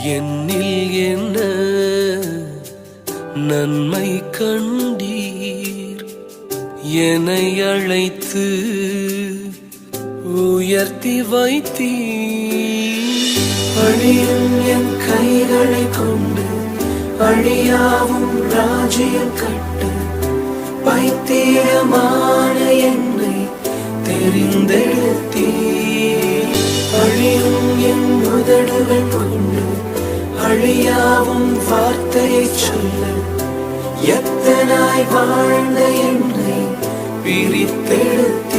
என்னில் என்ன நன்மை கண்டீர்? என்னை அழைத்து உயர்த்தி வைத்தீர். அழியும் என் கைகளை கொண்டு அழியாவும் ராஜ்யம் கட்டு. பைத்தியமான என்னை தெரிந்தெடுத்தீர். அழியும் என் உதடுகள் கொண்டு அழியாவும் வார்த்தையை சொல்ல. எத்தனாய் வாழ்ந்த என்னை பிரித்தெடுத்தீர்.